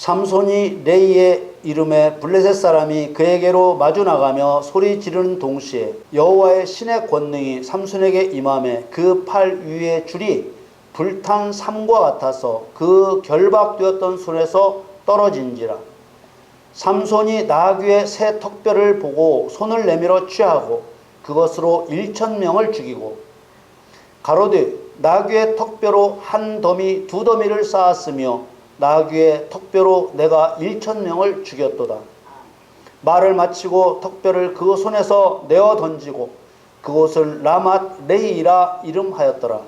삼손이 레이의 이름에 블레셋 사람이 그에게로 마주 나가며 소리 지르는 동시에 여호와의 신의 권능이 삼손에게 임하매 그 팔 위의 줄이 불탄 삼과 같아서 그 결박되었던 손에서 떨어진지라. 삼손이 나귀의 새 턱뼈를 보고 손을 내밀어 취하고 그것으로 1,000명을 죽이고 가로되 나귀의 턱뼈로 한 더미 두 더미를 쌓았으며 나귀의 턱뼈로 내가 1,000명을 죽였도다. 말을 마치고 턱뼈를 그 손에서 내어 던지고 그곳을 라맛 레이라 이름하였더라.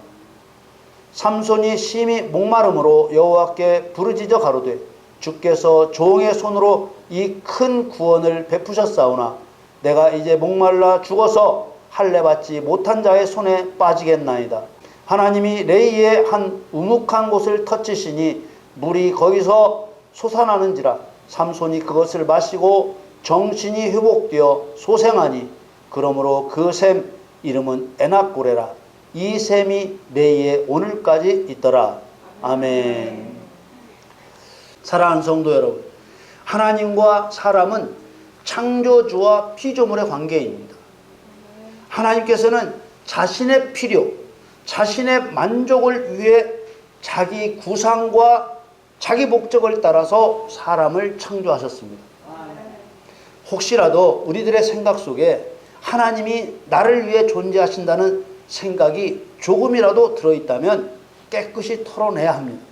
삼손이 심히 목마름으로 여호와께 부르짖어 가로되 주께서 종의 손으로 이 큰 구원을 베푸셨사오나 내가 이제 목말라 죽어서 할례 받지 못한 자의 손에 빠지겠나이다. 하나님이 레이의 한 우묵한 곳을 터치시니 물이 거기서 솟아나는지라. 삼손이 그것을 마시고 정신이 회복되어 소생하니 그러므로 그 샘 이름은 에낙고레라. 이 샘이 레이에 오늘까지 있더라. 아멘. 사랑하는 성도 여러분, 하나님과 사람은 창조주와 피조물의 관계입니다. 하나님께서는 자신의 필요, 자신의 만족을 위해 자기 구상과 자기 목적을 따라서 사람을 창조하셨습니다. 혹시라도 우리들의 생각 속에 하나님이 나를 위해 존재하신다는 생각이 조금이라도 들어있다면 깨끗이 털어내야 합니다.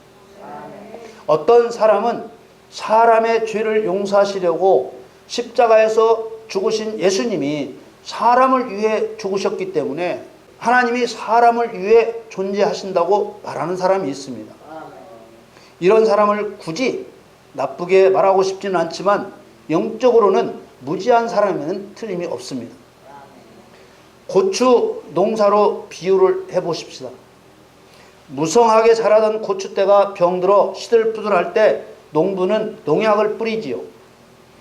어떤 사람은 사람의 죄를 용서하시려고 십자가에서 죽으신 예수님이 사람을 위해 죽으셨기 때문에 하나님이 사람을 위해 존재하신다고 말하는 사람이 있습니다. 이런 사람을 굳이 나쁘게 말하고 싶지는 않지만 영적으로는 무지한 사람에는 틀림이 없습니다. 고추 농사로 비유를 해보십시다. 무성하게 자라던 고추대가 병들어 시들푸들할 때 농부는 농약을 뿌리지요.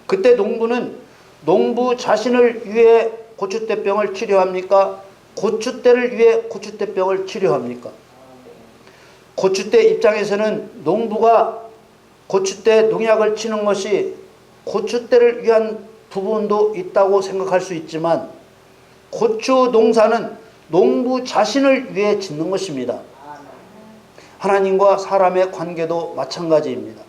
그때 농부는 농부 자신을 위해 고추대병을 치료합니까? 고추대를 위해 고추대병을 치료합니까? 고추대 입장에서는 농부가 고추대 농약을 치는 것이 고추대를 위한 부분도 있다고 생각할 수 있지만 고추 농사는 농부 자신을 위해 짓는 것입니다. 하나님과 사람의 관계도 마찬가지입니다.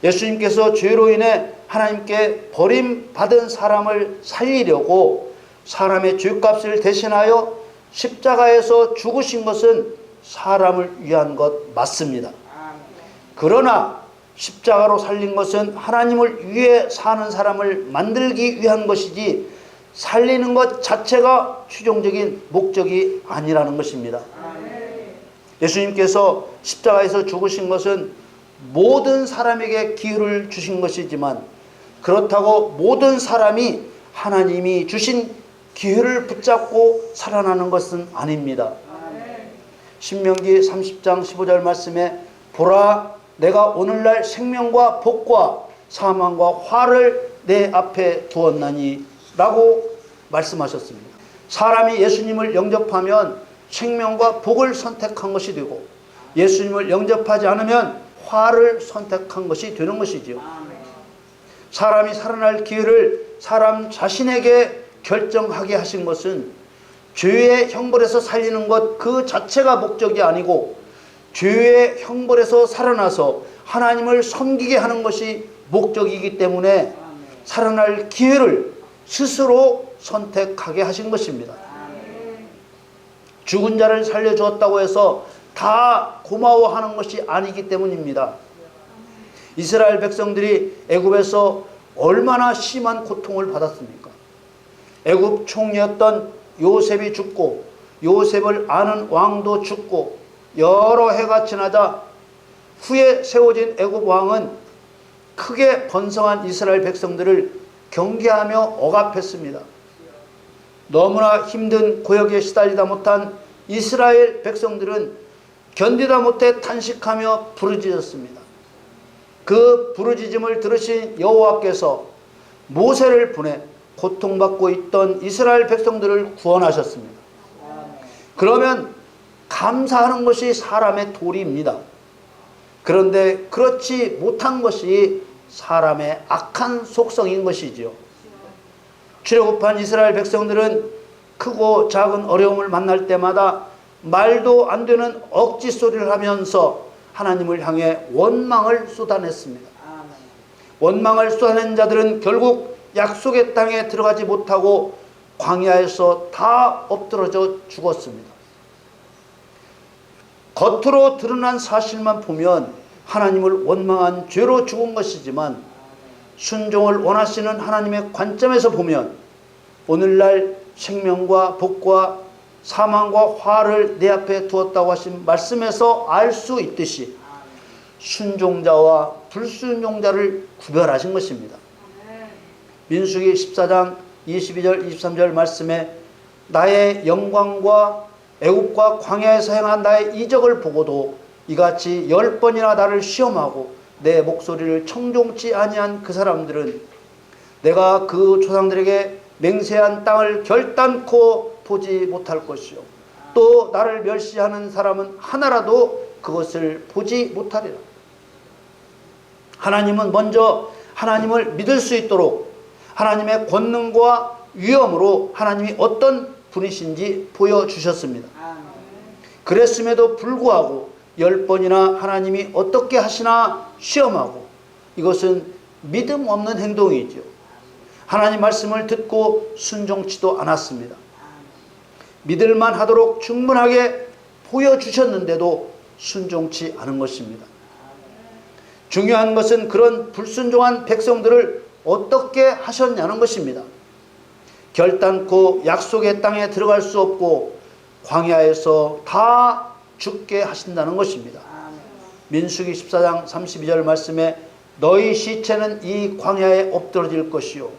예수님께서 죄로 인해 하나님께 버림받은 사람을 살리려고 사람의 죄값을 대신하여 십자가에서 죽으신 것은 사람을 위한 것 맞습니다. 그러나 십자가로 살린 것은 하나님을 위해 사는 사람을 만들기 위한 것이지 살리는 것 자체가 최종적인 목적이 아니라는 것입니다. 예수님께서 십자가에서 죽으신 것은 모든 사람에게 기회를 주신 것이지만 그렇다고 모든 사람이 하나님이 주신 기회를 붙잡고 살아나는 것은 아닙니다. 신명기 30장 15절 말씀에 보라 내가 오늘날 생명과 복과 사망과 화를 내 앞에 두었나니 라고 말씀하셨습니다. 사람이 예수님을 영접하면 생명과 복을 선택한 것이 되고 예수님을 영접하지 않으면 화를 선택한 것이 되는 것이지요. 사람이 살아날 기회를 사람 자신에게 결정하게 하신 것은 죄의 형벌에서 살리는 것 그 자체가 목적이 아니고 죄의 형벌에서 살아나서 하나님을 섬기게 하는 것이 목적이기 때문에 살아날 기회를 스스로 선택하게 하신 것입니다. 죽은 자를 살려주었다고 해서 다 고마워하는 것이 아니기 때문입니다. 이스라엘 백성들이 애굽에서 얼마나 심한 고통을 받았습니까? 애굽 총리였던 요셉이 죽고 요셉을 아는 왕도 죽고 여러 해가 지나자 후에 세워진 애굽 왕은 크게 번성한 이스라엘 백성들을 경계하며 억압했습니다. 너무나 힘든 고역에 시달리다 못한 이스라엘 백성들은 견디다 못해 탄식하며 부르짖었습니다. 그 부르짖음을 들으신 여호와께서 모세를 보내 고통받고 있던 이스라엘 백성들을 구원하셨습니다. 그러면 감사하는 것이 사람의 도리입니다. 그런데 그렇지 못한 것이 사람의 악한 속성인 것이지요. 출애굽한 이스라엘 백성들은 크고 작은 어려움을 만날 때마다 말도 안 되는 억지 소리를 하면서 하나님을 향해 원망을 쏟아냈습니다. 원망을 쏟아낸 자들은 결국 약속의 땅에 들어가지 못하고 광야에서 다 엎드러져 죽었습니다. 겉으로 드러난 사실만 보면 하나님을 원망한 죄로 죽은 것이지만 순종을 원하시는 하나님의 관점에서 보면 오늘날 생명과 복과 사망과 화를 내 앞에 두었다고 하신 말씀에서 알 수 있듯이 순종자와 불순종자를 구별하신 것입니다. 민수기 14장 22절 23절 말씀에 나의 영광과 애굽과 광야에서 행한 나의 이적을 보고도 이같이 10번이나 나를 시험하고 내 목소리를 청종치 아니한 그 사람들은 내가 그 조상들에게 맹세한 땅을 결단코 보지 못할 것이요 또 나를 멸시하는 사람은 하나라도 그것을 보지 못하리라. 하나님은 먼저 하나님을 믿을 수 있도록 하나님의 권능과 위엄으로 하나님이 어떤 분이신지 보여주셨습니다. 그랬음에도 불구하고 10번이나 하나님이 어떻게 하시나 시험하고 이것은 믿음 없는 행동이죠. 하나님 말씀을 듣고 순종치도 않았습니다. 믿을만 하도록 충분하게 보여주셨는데도 순종치 않은 것입니다. 중요한 것은 그런 불순종한 백성들을 어떻게 하셨냐는 것입니다. 결단코 약속의 땅에 들어갈 수 없고 광야에서 다 죽게 하신다는 것입니다. 민수기 14장 32절 말씀에 너희 시체는 이 광야에 엎드러질 것이요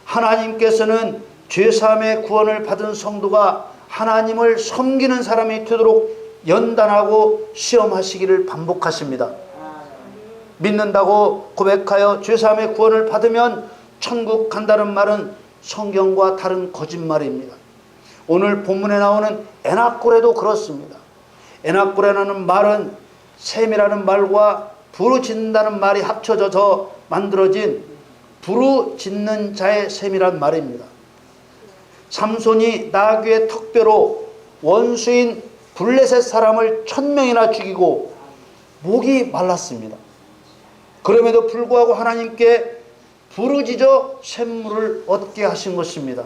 하나님께서는 죄사함의 구원을 받은 성도가 하나님을 섬기는 사람이 되도록 연단하고 시험하시기를 반복하십니다. 믿는다고 고백하여 죄사함의 구원을 받으면 천국 간다는 말은 성경과 다른 거짓말입니다. 오늘 본문에 나오는 에낙골에도 그렇습니다. 에낙골이라는 말은 셈이라는 말과 부르짖는다는 말이 합쳐져서 만들어진 부르짖는 자의 셈이란 말입니다. 삼손이 나귀의 턱뼈로 원수인 블레셋 사람을 1000명이나 죽이고 목이 말랐습니다. 그럼에도 불구하고 하나님께 부르짖어 샘물을 얻게 하신 것입니다.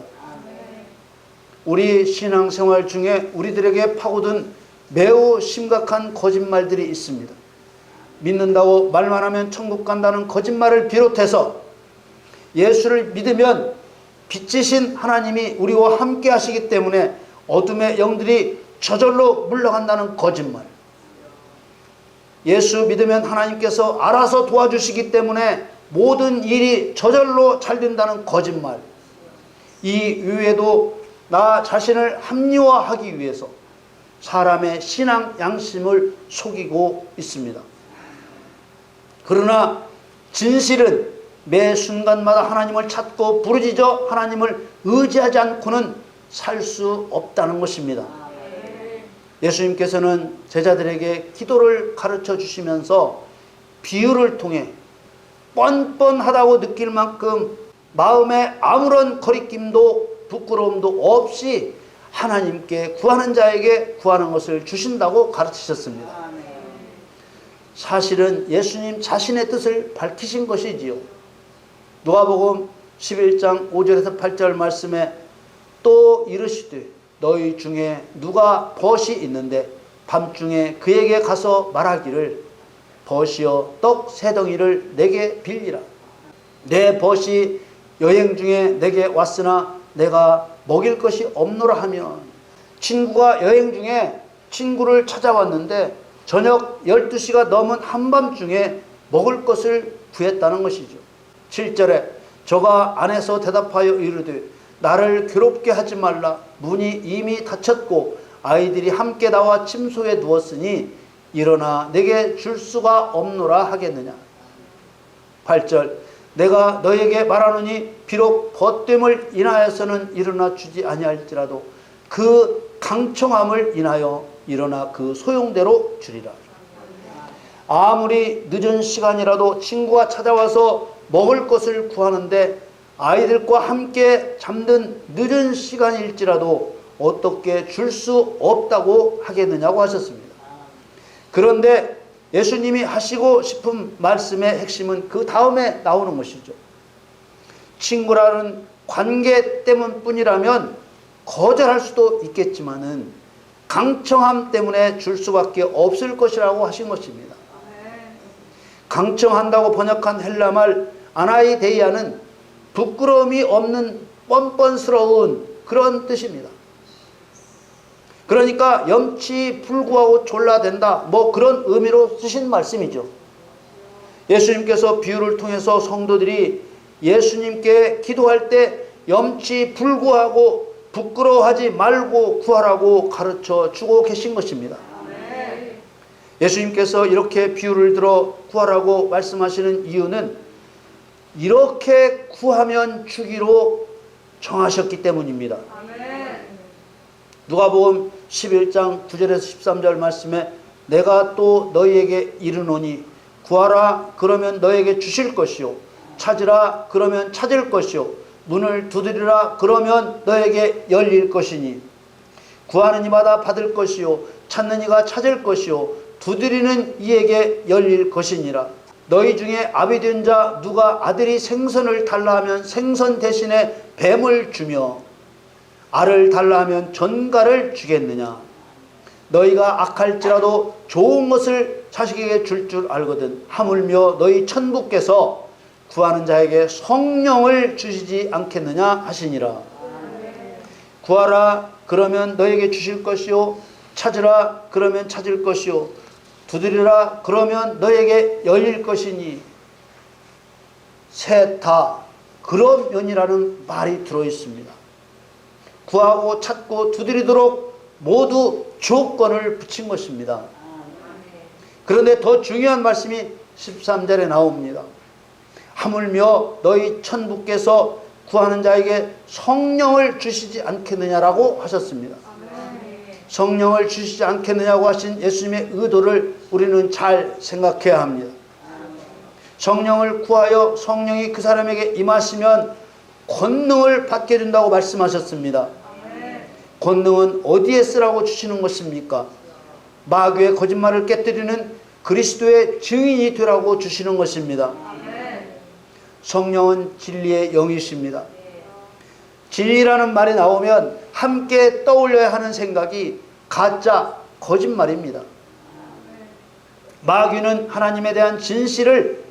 우리 신앙생활 중에 우리들에게 파고든 매우 심각한 거짓말들이 있습니다. 믿는다고 말만 하면 천국 간다는 거짓말을 비롯해서 예수를 믿으면 빛이신 하나님이 우리와 함께 하시기 때문에 어둠의 영들이 저절로 물러간다는 거짓말, 예수 믿으면 하나님께서 알아서 도와주시기 때문에 모든 일이 저절로 잘 된다는 거짓말, 이 이외에도 나 자신을 합리화하기 위해서 사람의 신앙 양심을 속이고 있습니다. 그러나 진실은 매 순간마다 하나님을 찾고 부르짖어 하나님을 의지하지 않고는 살 수 없다는 것입니다. 예수님께서는 제자들에게 기도를 가르쳐 주시면서 비유를 통해 뻔뻔하다고 느낄 만큼 마음에 아무런 거리낌도 부끄러움도 없이 하나님께 구하는 자에게 구하는 것을 주신다고 가르치셨습니다. 사실은 예수님 자신의 뜻을 밝히신 것이지요. 누가복음 11장 5절에서 8절 말씀에 또 이르시되 너희 중에 누가 벗이 있는데 밤중에 그에게 가서 말하기를 벗이여 떡 3덩이를 내게 빌리라. 내 벗이 여행 중에 내게 왔으나 내가 먹일 것이 없노라 하면, 친구가 여행 중에 친구를 찾아왔는데 저녁 12시가 넘은 한밤중에 먹을 것을 구했다는 것이죠. 7절에 저가 안에서 대답하여 이르되 나를 괴롭게 하지 말라. 문이 이미 닫혔고 아이들이 함께 나와 침소에 누웠으니 일어나 내게 줄 수가 없노라 하겠느냐. 8절 내가 너에게 말하노니 비록 벗됨을 인하여서는 일어나 주지 아니할지라도 그 강청함을 인하여 일어나 그 소용대로 주리라. 아무리 늦은 시간이라도 친구가 찾아와서 먹을 것을 구하는데 아이들과 함께 잠든 늦은 시간일지라도 어떻게 줄 수 없다고 하겠느냐고 하셨습니다. 그런데 예수님이 하시고 싶은 말씀의 핵심은 그 다음에 나오는 것이죠. 친구라는 관계 때문뿐이라면 거절할 수도 있겠지만은 강청함 때문에 줄 수밖에 없을 것이라고 하신 것입니다. 강청한다고 번역한 헬라말 아나이데이아는 부끄러움이 없는 뻔뻔스러운 그런 뜻입니다. 그러니까 염치 불구하고 졸라댄다 뭐 그런 의미로 쓰신 말씀이죠. 예수님께서 비유를 통해서 성도들이 예수님께 기도할 때 염치 불구하고 부끄러워하지 말고 구하라고 가르쳐 주고 계신 것입니다. 예수님께서 이렇게 비유를 들어 구하라고 말씀하시는 이유는 이렇게 구하면 주기로 정하셨기 때문입니다. 누가복음 11장 9절에서 13절 말씀에 내가 또 너희에게 이르노니 구하라 그러면 너희에게 주실 것이요 찾으라 그러면 찾을 것이요 문을 두드리라 그러면 너에게 열릴 것이니 구하는 이마다 받을 것이요 찾는 이가 찾을 것이요 두드리는 이에게 열릴 것이니라. 너희 중에 아비 된 자 누가 아들이 생선을 달라 하면 생선 대신에 뱀을 주며 알을 달라 하면 전갈을 주겠느냐. 너희가 악할지라도 좋은 것을 자식에게 줄 줄 알거든 하물며 너희 천부께서 구하는 자에게 성령을 주시지 않겠느냐 하시니라. 구하라 그러면 너에게 주실 것이요 찾으라 그러면 찾을 것이요 두드리라 그러면 너에게 열릴 것이니 셋 다 그러면이라는 말이 들어있습니다. 구하고 찾고 두드리도록 모두 조건을 붙인 것입니다. 그런데 더 중요한 말씀이 13절에 나옵니다. 하물며 너희 천부께서 구하는 자에게 성령을 주시지 않겠느냐라고 하셨습니다. 성령을 주시지 않겠느냐고 하신 예수님의 의도를 우리는 잘 생각해야 합니다. 성령을 구하여 성령이 그 사람에게 임하시면 권능을 받게 된다고 말씀하셨습니다. 권능은 어디에 쓰라고 주시는 것입니까? 마귀의 거짓말을 깨뜨리는 그리스도의 증인이 되라고 주시는 것입니다. 성령은 진리의 영이십니다. 진리라는 말이 나오면 함께 떠올려야 하는 생각이 가짜, 거짓말입니다. 마귀는 하나님에 대한 진실을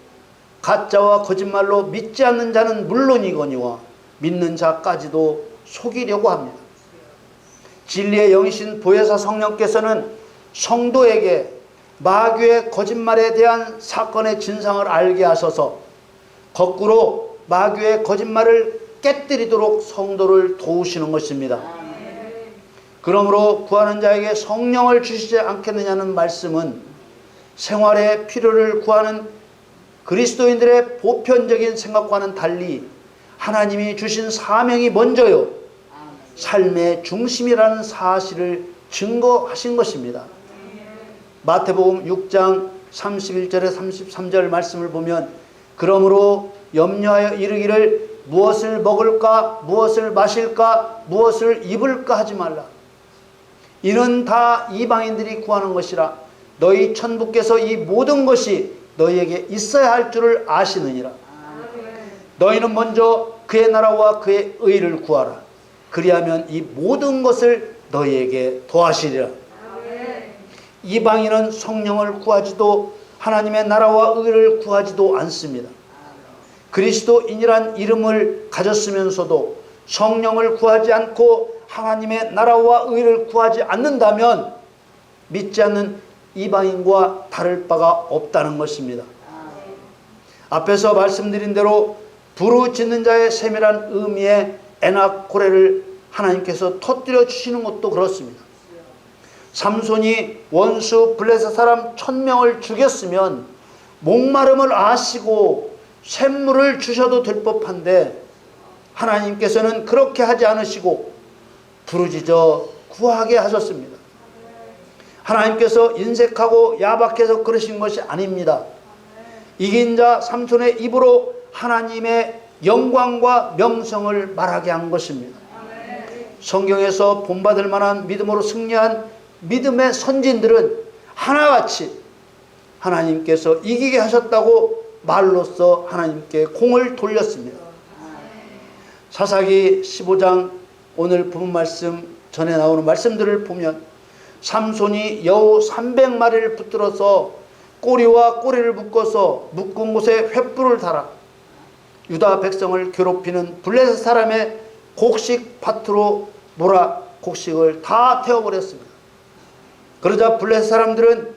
가짜와 거짓말로 믿지 않는 자는 물론이거니와 믿는 자까지도 속이려고 합니다. 진리의 영이신 보혜사 성령께서는 성도에게 마귀의 거짓말에 대한 사건의 진상을 알게 하셔서 거꾸로 마귀의 거짓말을 깨뜨리도록 성도를 도우시는 것입니다. 그러므로 구하는 자에게 성령을 주시지 않겠느냐는 말씀은 생활의 필요를 구하는 그리스도인들의 보편적인 생각과는 달리 하나님이 주신 사명이 먼저요 삶의 중심이라는 사실을 증거하신 것입니다. 마태복음 6장 31절에 33절 말씀을 보면 그러므로 염려하여 이르기를 무엇을 먹을까 무엇을 마실까 무엇을 입을까 하지 말라. 이는 다 이방인들이 구하는 것이라. 너희 천부께서 이 모든 것이 너희에게 있어야 할 줄을 아시느니라. 너희는 먼저 그의 나라와 그의 의를 구하라. 그리하면 이 모든 것을 너희에게 더하시리라. 이방인은 성령을 구하지도 하나님의 나라와 의를 구하지도 않습니다. 그리스도인이란 이름을 가졌으면서도 성령을 구하지 않고 하나님의 나라와 의를 구하지 않는다면 믿지 않는 이방인과 다를 바가 없다는 것입니다. 앞에서 말씀드린 대로 부르짖는 자의 세밀한 의미의 에나코레를 하나님께서 터뜨려 주시는 것도 그렇습니다. 삼손이 원수 블레셋 사람 1000명을 죽였으면 목마름을 아시고 샘물을 주셔도 될 법한데 하나님께서는 그렇게 하지 않으시고 부르짖어 구하게 하셨습니다. 하나님께서 인색하고 야박해서 그러신 것이 아닙니다. 이긴 자 삼손의 입으로 하나님의 영광과 명성을 말하게 한 것입니다. 성경에서 본받을 만한 믿음으로 승리한 믿음의 선진들은 하나같이 하나님께서 이기게 하셨다고 말로써 하나님께 공을 돌렸습니다. 사사기 15장 오늘 본 말씀 전에 나오는 말씀들을 보면 삼손이 여우 300마리를 붙들어서 꼬리와 꼬리를 묶어서 묶은 곳에 횃불을 달아 유다 백성을 괴롭히는 블레셋 사람의 곡식 밭으로 몰아 곡식을 다 태워버렸습니다. 그러자 블레셋 사람들은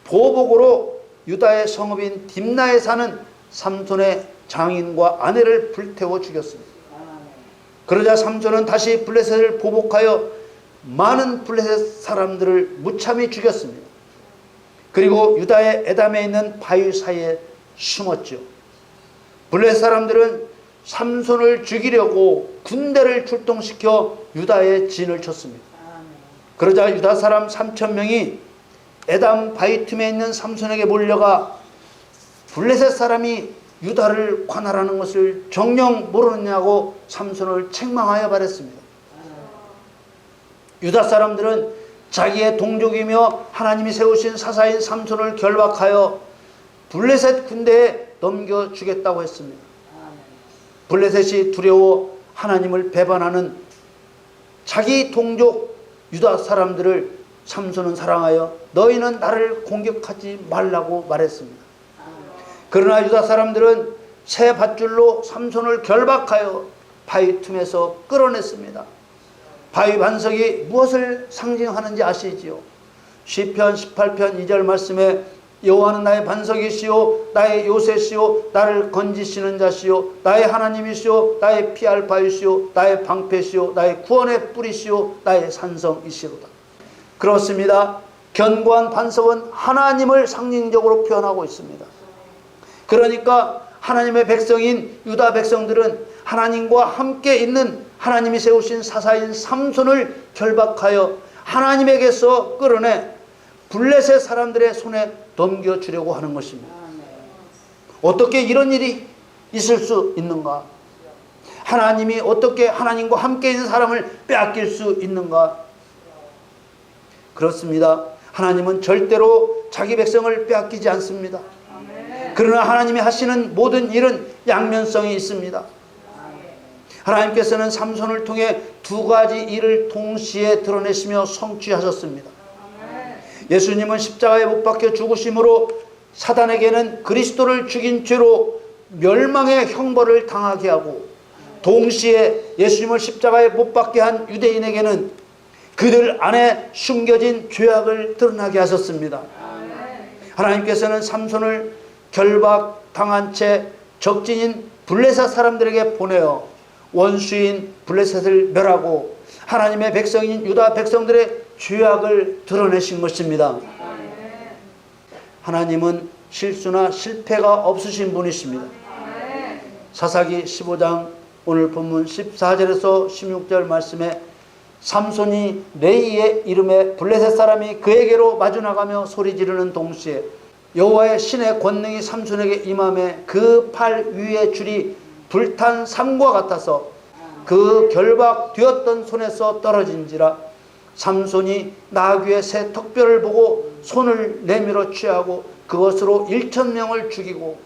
보복으로 유다의 성읍인 딥나에 사는 삼손의 장인과 아내를 불태워 죽였습니다. 그러자 삼손은 다시 블레셋을 보복하여 많은 블레셋 사람들을 무참히 죽였습니다. 그리고 유다의 에담에 있는 바위 사이에 숨었죠. 블레셋 사람들은 삼손을 죽이려고 군대를 출동시켜 유다에 진을 쳤습니다. 그러자 유다 사람 3,000명이 에담 바위 틈에 있는 삼손에게 몰려가 블레셋 사람이 유다를 관할하는 것을 정녕 모르느냐고 삼손을 책망하여 말했습니다. 유다 사람들은 자기의 동족이며 하나님이 세우신 사사인 삼손을 결박하여 블레셋 군대에 넘겨주겠다고 했습니다. 블레셋이 두려워 하나님을 배반하는 자기 동족 유다 사람들을 삼손은 사랑하여 너희는 나를 공격하지 말라고 말했습니다. 그러나 유다 사람들은 새 밧줄로 삼손을 결박하여 바위 틈에서 끌어냈습니다. 바위 반석이 무엇을 상징하는지 아시지요? 시편 18편 2절 말씀에 여호와는 나의 반석이시요 나의 요새시요 나를 건지시는 자시요 나의 하나님이시요 나의 피할 바위시요 나의 방패시요 나의 구원의 뿌리시요 나의 산성이시로다. 그렇습니다. 견고한 반석은 하나님을 상징적으로 표현하고 있습니다. 그러니까 하나님의 백성인 유다 백성들은 하나님과 함께 있는 하나님이 세우신 사사인 삼손을 결박하여 하나님에게서 끌어내 블레셋 사람들의 손에 넘겨주려고 하는 것입니다. 어떻게 이런 일이 있을 수 있는가? 하나님이 어떻게 하나님과 함께 있는 사람을 빼앗길 수 있는가? 그렇습니다. 하나님은 절대로 자기 백성을 빼앗기지 않습니다. 그러나 하나님이 하시는 모든 일은 양면성이 있습니다. 하나님께서는 삼손을 통해 두 가지 일을 동시에 드러내시며 성취하셨습니다. 예수님은 십자가에 못 박혀 죽으심으로 사단에게는 그리스도를 죽인 죄로 멸망의 형벌을 당하게 하고, 동시에 예수님을 십자가에 못 박게 한 유대인에게는 그들 안에 숨겨진 죄악을 드러나게 하셨습니다. 하나님께서는 삼손을 결박당한 채 적진인 블레셋 사람들에게 보내어 원수인 블레셋을 멸하고 하나님의 백성인 유다 백성들의 죄악을 드러내신 것입니다. 하나님은 실수나 실패가 없으신 분이십니다. 사사기 15장 오늘 본문 14절에서 16절 말씀에 삼손이 레이의 이름에 블레셋 사람이 그에게로 마주나가며 소리 지르는 동시에 여호와의 신의 권능이 삼손에게 임함에 그 팔 위의 줄이 불탄 삼과 같아서 그 결박되었던 손에서 떨어진지라. 삼손이 나귀의 새 턱뼈를 보고 손을 내밀어 취하고 그것으로 1,000명을 죽이고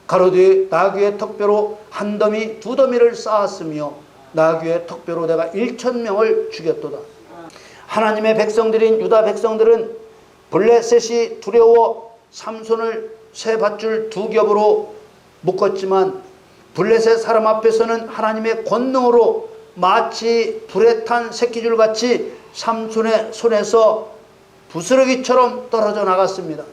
가로되 나귀의 턱뼈로 한 더미 두 더미를 쌓았으며 나귀의 턱뼈로 내가 1,000명을 죽였도다. 하나님의 백성들인 유다 백성들은 블레셋이 두려워 삼손을 새 밧줄 두 겹으로 묶었지만 블레셋 사람 앞에서는 하나님의 권능으로 마치 불에 탄 새끼줄같이 삼손의 손에서 부스러기처럼 떨어져 나갔습니다.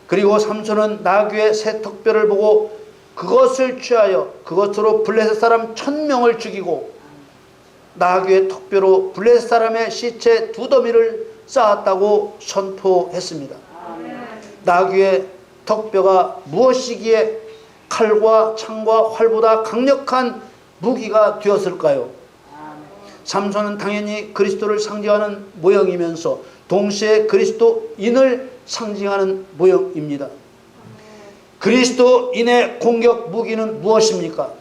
그리고 삼손은 나귀의 새 턱뼈를 보고 그것을 취하여 그것으로 블레셋 사람 1,000명을 죽이고 나귀의 턱뼈로 블레셋 사람의 시체 두 더미를 쌓았다고 선포했습니다. 나귀의 턱뼈가 무엇이기에 칼과 창과 활보다 강력한 무기가 되었을까요? 삼손은 당연히 그리스도를 상징하는 모형이면서 동시에 그리스도인을 상징하는 모형입니다. 그리스도인의 공격 무기는 무엇입니까?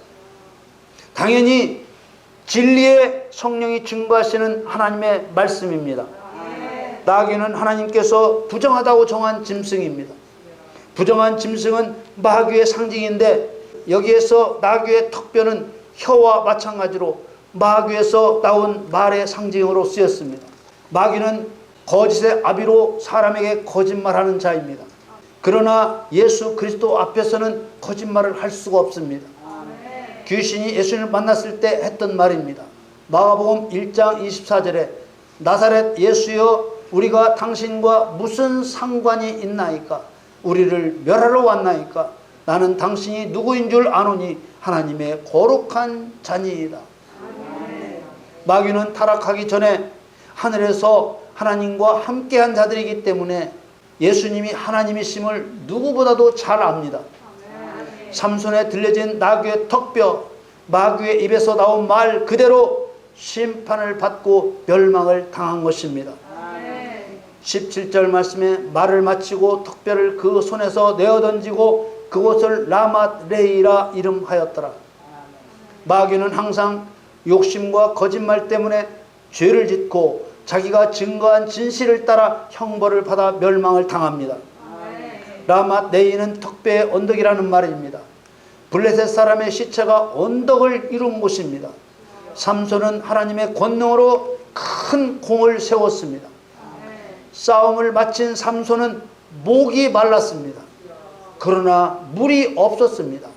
당연히 진리의 성령이 증거하시는 하나님의 말씀입니다. 나귀는 하나님께서 부정하다고 정한 짐승입니다. 부정한 짐승은 마귀의 상징인데 여기에서 나귀의 턱뼈는 혀와 마찬가지로 마귀에서 나온 말의 상징으로 쓰였습니다. 마귀는 거짓의 아비로 사람에게 거짓말하는 자입니다. 그러나 예수 그리스도 앞에서는 거짓말을 할 수가 없습니다. 귀신이 예수님을 만났을 때 했던 말입니다. 마가복음 1장 24절에 나사렛 예수여 우리가 당신과 무슨 상관이 있나이까? 우리를 멸하러 왔나이까? 나는 당신이 누구인 줄 아노니 하나님의 거룩한 자니이다. 마귀는 타락하기 전에 하늘에서 하나님과 함께한 자들이기 때문에 예수님이 하나님이심을 누구보다도 잘 압니다. 삼손에 들려진 나귀의 턱뼈, 마귀의 입에서 나온 말 그대로 심판을 받고 멸망을 당한 것입니다. 17절 말씀에 말을 마치고 턱뼈를 그 손에서 내어 던지고 그곳을 라맛 레이라 이름하였더라. 마귀는 항상 욕심과 거짓말 때문에 죄를 짓고 자기가 증거한 진실을 따라 형벌을 받아 멸망을 당합니다. 라맛 레이는 턱뼈의 언덕이라는 말입니다. 블레셋 사람의 시체가 언덕을 이룬 곳입니다. 삼손은 하나님의 권능으로 큰 공을 세웠습니다. 싸움을 마친 삼손은 목이 말랐습니다. 그러나 물이 없었습니다.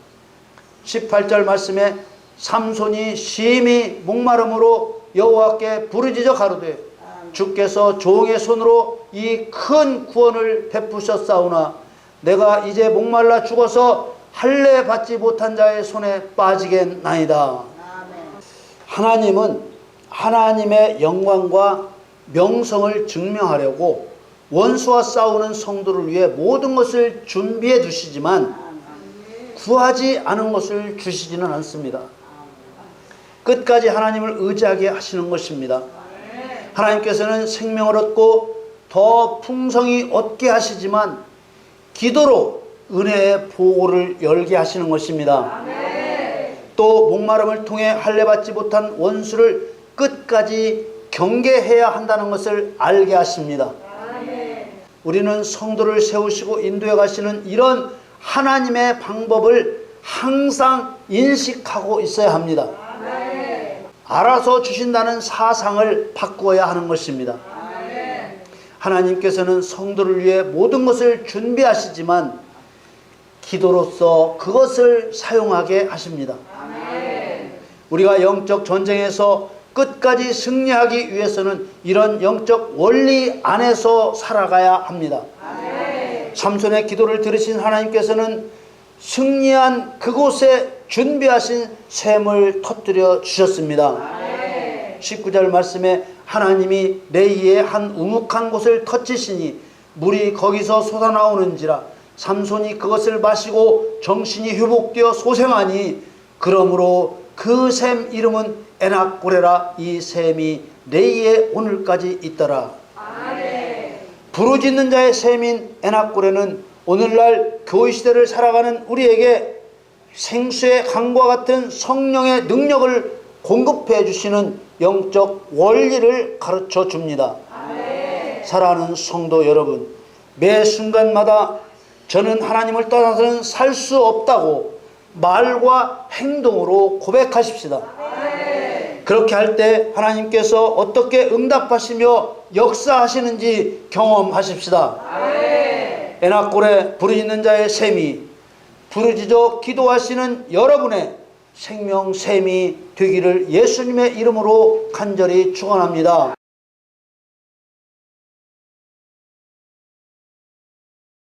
18절 말씀에 삼손이 심히 목마름으로 여호와께 부르짖어 가로되 주께서 종의 손으로 이 큰 구원을 베푸셨사오나 내가 이제 목말라 죽어서 할례 받지 못한 자의 손에 빠지겠나이다. 하나님은 하나님의 영광과 명성을 증명하려고 원수와 싸우는 성도를 위해 모든 것을 준비해 두시지만 구하지 않은 것을 주시지는 않습니다. 끝까지 하나님을 의지하게 하시는 것입니다. 하나님께서는 생명을 얻고 더 풍성히 얻게 하시지만 기도로 은혜의 보고를 열게 하시는 것입니다. 또 목마름을 통해 할례 받지 못한 원수를 끝까지 경계해야 한다는 것을 알게 하십니다. 우리는 성도를 세우시고 인도해 가시는 이런 하나님의 방법을 항상 인식하고 있어야 합니다. 알아서 주신다는 사상을 바꾸어야 하는 것입니다. 하나님께서는 성도를 위해 모든 것을 준비하시지만 기도로서 그것을 사용하게 하십니다. 우리가 영적 전쟁에서 끝까지 승리하기 위해서는 이런 영적 원리 안에서 살아가야 합니다. 삼손의 기도를 들으신 하나님께서는 승리한 그곳에 준비하신 샘을 터뜨려 주셨습니다. 19절 말씀에 하나님이 레이의 한 우묵한 곳을 터치시니 물이 거기서 솟아나오는지라 삼손이 그것을 마시고 정신이 회복되어 소생하니 그러므로 그 샘 이름은 에낙고레라. 이 샘이 레이에 오늘까지 있더라. 부르짖는 자의 샘인 에낙고레는 오늘날 교회 시대를 살아가는 우리에게 생수의 강과 같은 성령의 능력을 공급해 주시는 영적 원리를 가르쳐 줍니다. 사랑하는 성도 여러분, 매 순간마다 저는 하나님을 떠나서는 살 수 없다고 말과 행동으로 고백하십시다. 그렇게 할 때 하나님께서 어떻게 응답하시며 역사하시는지 경험하십시다. 에낙골에 부르짖는 자의 샘이 부르짖어 기도하시는 여러분의 생명 샘이 되기를 예수님의 이름으로 간절히 축원합니다.